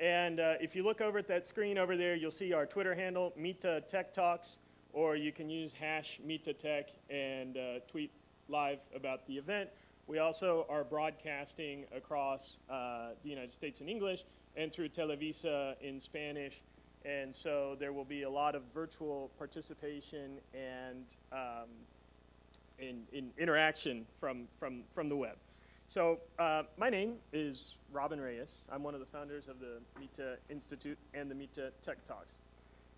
And if you look over at that screen over there, you'll see our Twitter handle, MITA TechTalks, or you can use #MITATech and tweet live about the event. We also are broadcasting across the United States in English and through Televisa in Spanish. And so there will be a lot of virtual participation and in interaction from the web. So my name is Robin Reyes. I'm one of the founders of the MITA Institute and the MITA TechTalks.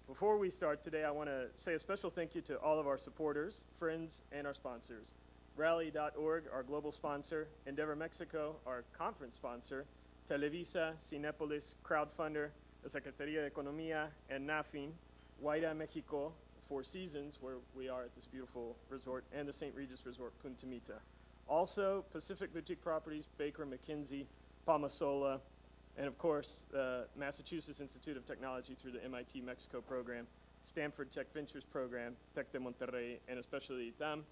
Before we start today, I want to say a special thank you to all of our supporters, friends, and our sponsors. Rally.org, our global sponsor, Endeavor Mexico, our conference sponsor, Televisa, Cinépolis, Crowdfunder, the Secretaría de Economía, and NAFIN, Guaira, Mexico, Four Seasons, where we are at this beautiful resort, and the St. Regis Resort, Punta Mita. Also, Pacific Boutique Properties, Baker McKenzie, Palmasola, and of course, the Massachusetts Institute of Technology through the MIT Mexico program, Stanford Tech Ventures program, Tec de Monterrey, and especially ITAM,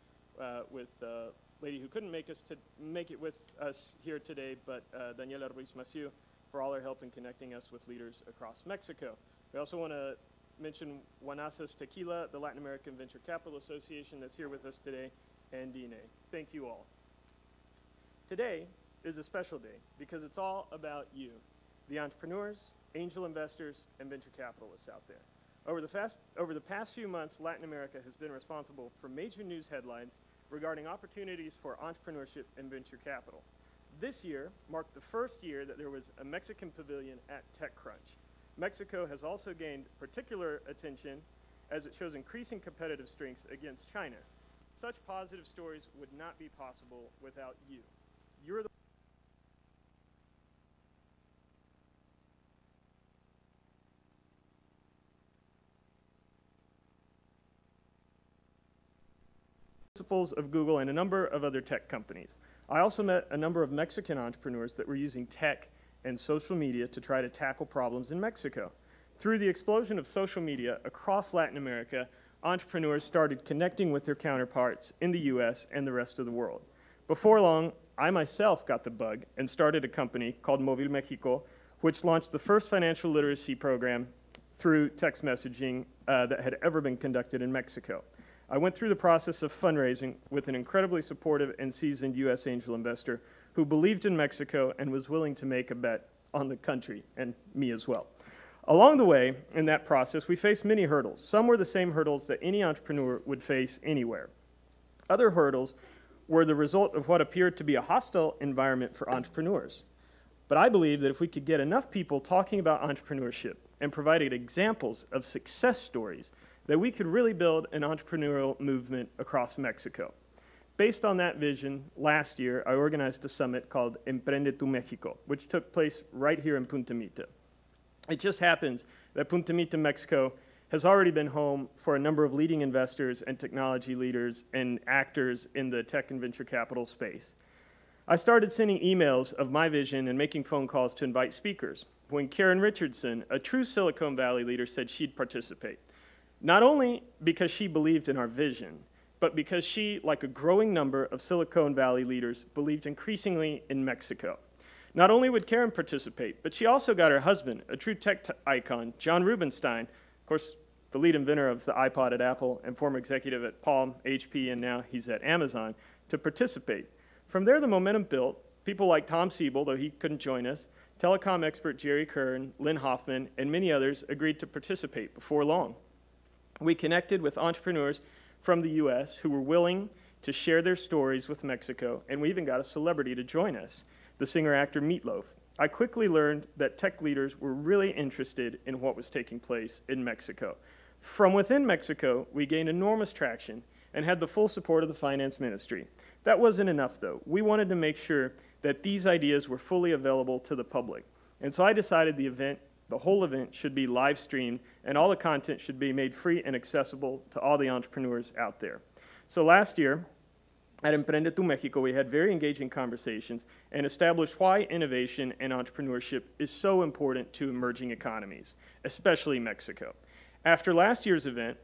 with the lady who couldn't make it with us here today, but Daniela Ruiz-Massieu, for all her help in connecting us with leaders across Mexico. We also want to mention Guanazas Tequila, the Latin American Venture Capital Association that's here with us today, and DNA. Thank you all. Today is a special day because it's all about you, the entrepreneurs, angel investors, and venture capitalists out there. Over the past few months, Latin America has been responsible for major news headlines regarding opportunities for entrepreneurship and venture capital. This year marked the first year that there was a Mexican pavilion at TechCrunch. Mexico has also gained particular attention as it shows increasing competitive strengths against China. Such positive stories would not be possible without you. You're the principals of Google and a number of other tech companies. I also met a number of Mexican entrepreneurs that were using tech and social media to try to tackle problems in Mexico. Through the explosion of social media across Latin America, entrepreneurs started connecting with their counterparts in the US and the rest of the world. Before long, I myself got the bug and started a company called Móvil Mexico, which launched the first financial literacy program through text messaging that had ever been conducted in Mexico. I went through the process of fundraising with an incredibly supportive and seasoned US angel investor who believed in Mexico and was willing to make a bet on the country, and me as well. Along the way, in that process, we faced many hurdles. Some were the same hurdles that any entrepreneur would face anywhere. Other hurdles were the result of what appeared to be a hostile environment for entrepreneurs. But I believe that if we could get enough people talking about entrepreneurship and provided examples of success stories, that we could really build an entrepreneurial movement across Mexico. Based on that vision, last year I organized a summit called Emprende tu Mexico, which took place right here in Punta Mita. It just happens that Punta Mita, Mexico has already been home for a number of leading investors and technology leaders and actors in the tech and venture capital space. I started sending emails of my vision and making phone calls to invite speakers when Karen Richardson, a true Silicon Valley leader, said she'd participate. Not only because she believed in our vision, but because she, like a growing number of Silicon Valley leaders, believed increasingly in Mexico. Not only would Karen participate, but she also got her husband, a true tech icon, John Rubinstein, of course, the lead inventor of the iPod at Apple and former executive at Palm, HP, and now he's at Amazon, to participate. From there, the momentum built. People like Tom Siebel, though he couldn't join us, telecom expert Jerry Kern, Lynne Hoffman, and many others agreed to participate before long. We connected with entrepreneurs from the US who were willing to share their stories with Mexico, and we even got a celebrity to join us, the singer-actor Meatloaf. I quickly learned that tech leaders were really interested in what was taking place in Mexico. From within Mexico, we gained enormous traction and had the full support of the finance ministry. That wasn't enough, though. We wanted to make sure that these ideas were fully available to the public. And so I decided the whole event should be live streamed, and all the content should be made free and accessible to all the entrepreneurs out there. So last year, at Emprende tu Mexico, we had very engaging conversations and established why innovation and entrepreneurship is so important to emerging economies, especially Mexico. After last year's event,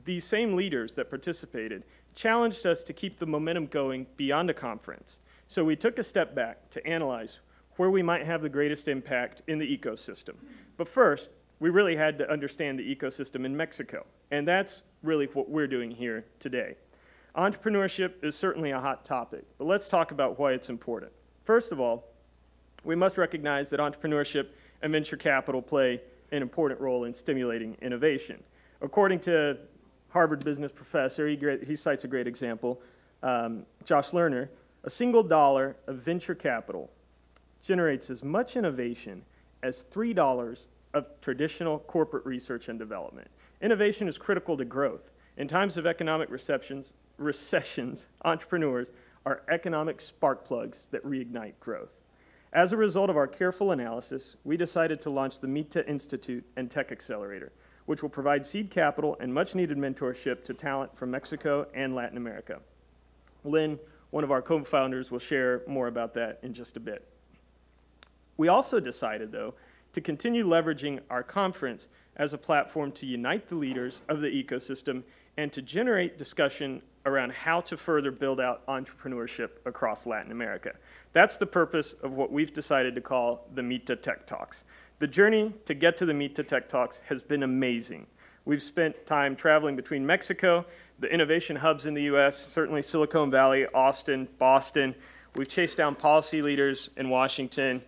these same leaders that participated challenged us to keep the momentum going beyond the conference. So we took a step back to analyze where we might have the greatest impact in the ecosystem. But first, we really had to understand the ecosystem in Mexico, and that's really what we're doing here today. Entrepreneurship is certainly a hot topic, but let's talk about why it's important. First of all, we must recognize that entrepreneurship and venture capital play an important role in stimulating innovation. According to Harvard business professor, he cites a great example, Josh Lerner, a single dollar of venture capital generates as much innovation as $3 of traditional corporate research and development. Innovation is critical to growth. In times of economic recessions, entrepreneurs are economic spark plugs that reignite growth. As a result of our careful analysis, we decided to launch the MITA Institute and Tech Accelerator, which will provide seed capital and much-needed mentorship to talent from Mexico and Latin America. Lynne, one of our co-founders, will share more about that in just a bit. We also decided, though, to continue leveraging our conference as a platform to unite the leaders of the ecosystem and to generate discussion around how to further build out entrepreneurship across Latin America. That's the purpose of what we've decided to call the MITA TechTalks. The journey to get to the MITA TechTalks has been amazing. We've spent time traveling between Mexico, the innovation hubs in the US, certainly Silicon Valley, Austin, Boston. We've chased down policy leaders in Washington,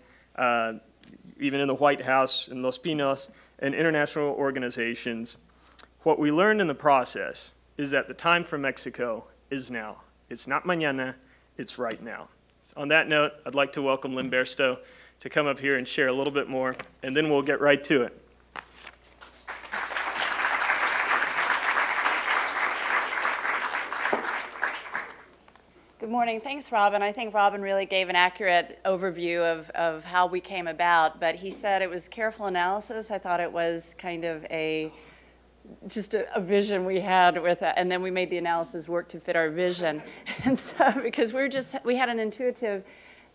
even in the White House, in Los Pinos, and international organizations. What we learned in the process is that the time for Mexico is now. It's not mañana, it's right now. On that note, I'd like to welcome Lynne Bairstow to come up here and share a little bit more, and then we'll get right to it. Good morning. Thanks, Robin. I think Robin really gave an accurate overview of how we came about, but he said it was careful analysis. I thought it was kind of just a vision we had with it, and then we made the analysis work to fit our vision. And so, because we had an intuitive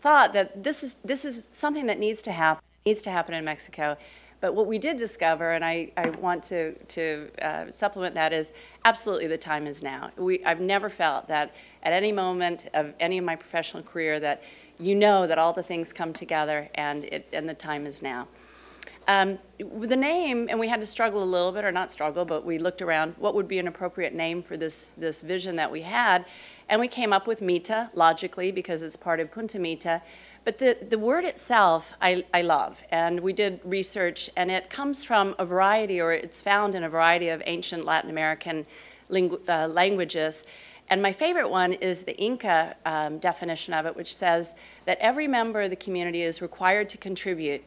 thought that this is something that needs to happen in Mexico. But what we did discover, and I want to supplement that, is absolutely the time is now. I've never felt that at any moment of any of my professional career that you know that all the things come together and the time is now. The name, and we had to struggle a little bit, or not struggle, but we looked around what would be an appropriate name for this vision that we had, and we came up with MITA, logically, because it's part of Punta Mita. But the word itself, I love, and we did research, and it comes from a variety, or it's found in a variety of ancient Latin American languages. And my favorite one is the Inca definition of it, which says that every member of the community is required to contribute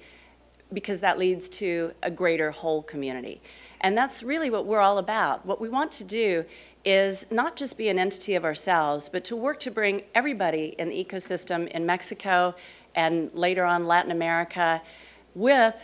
because that leads to a greater whole community. And that's really what we're all about. What we want to do is not just be an entity of ourselves, but to work to bring everybody in the ecosystem in Mexico and later on Latin America with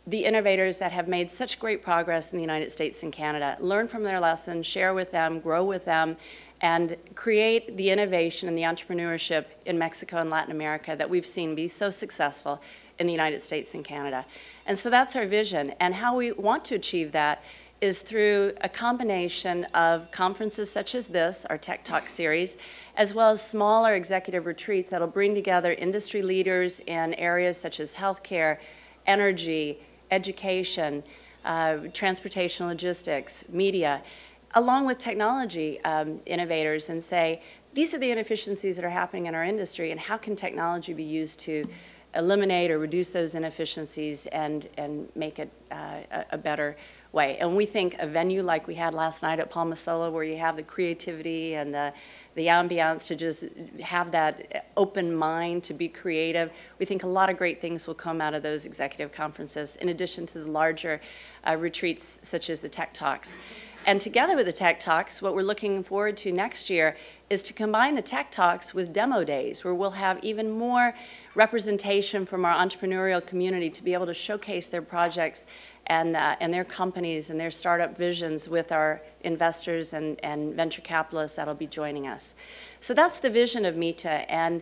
the innovators that have made such great progress in the United States and Canada. Learn from their lessons, share with them, grow with them, and create the innovation and the entrepreneurship in Mexico and Latin America that we've seen be so successful in the United States and Canada. And so that's our vision. And how we want to achieve that is through a combination of conferences such as this, our Tech Talk series, as well as smaller executive retreats that'll bring together industry leaders in areas such as healthcare, energy, education, transportation logistics, media, along with technology innovators, and say, these are the inefficiencies that are happening in our industry, and how can technology be used to eliminate or reduce those inefficiencies and make it a better way. And we think a venue like we had last night at Palma Sola, where you have the creativity and the ambiance to just have that open mind to be creative, we think a lot of great things will come out of those executive conferences, in addition to the larger retreats such as the Tech Talks. And together with the Tech Talks, what we're looking forward to next year is to combine the Tech Talks with demo days, where we'll have even more representation from our entrepreneurial community to be able to showcase their projects and their companies and their startup visions with our investors and venture capitalists that'll be joining us. So that's the vision of MITA, and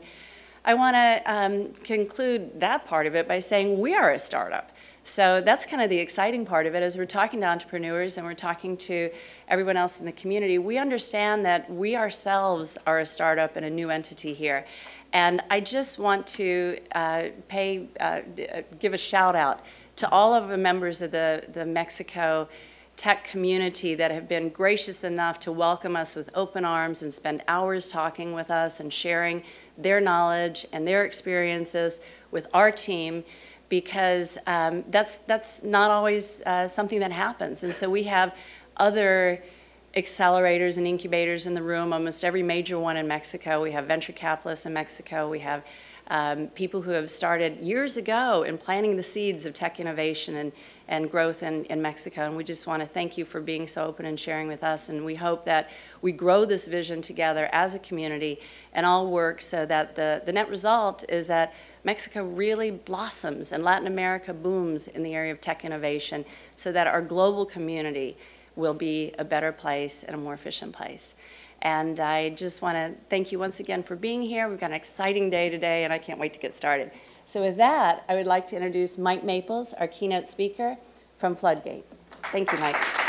I want to conclude that part of it by saying we are a startup. So that's kind of the exciting part of it. As we're talking to entrepreneurs and we're talking to everyone else in the community, we understand that we ourselves are a startup and a new entity here. And I just want to give a shout out to all of the members of the Mexico tech community that have been gracious enough to welcome us with open arms and spend hours talking with us and sharing their knowledge and their experiences with our team, because that's not always something that happens. And so we have other accelerators and incubators in the room, almost every major one in Mexico. We have venture capitalists in Mexico. We have people who have started years ago in planting the seeds of tech innovation and growth in Mexico. And we just want to thank you for being so open and sharing with us. And we hope that we grow this vision together as a community and all work so that the net result is that Mexico really blossoms and Latin America booms in the area of tech innovation, so that our global community will be a better place and a more efficient place. And I just want to thank you once again for being here. We've got an exciting day today, and I can't wait to get started. So with that, I would like to introduce Mike Maples, our keynote speaker from Floodgate. Thank you, Mike.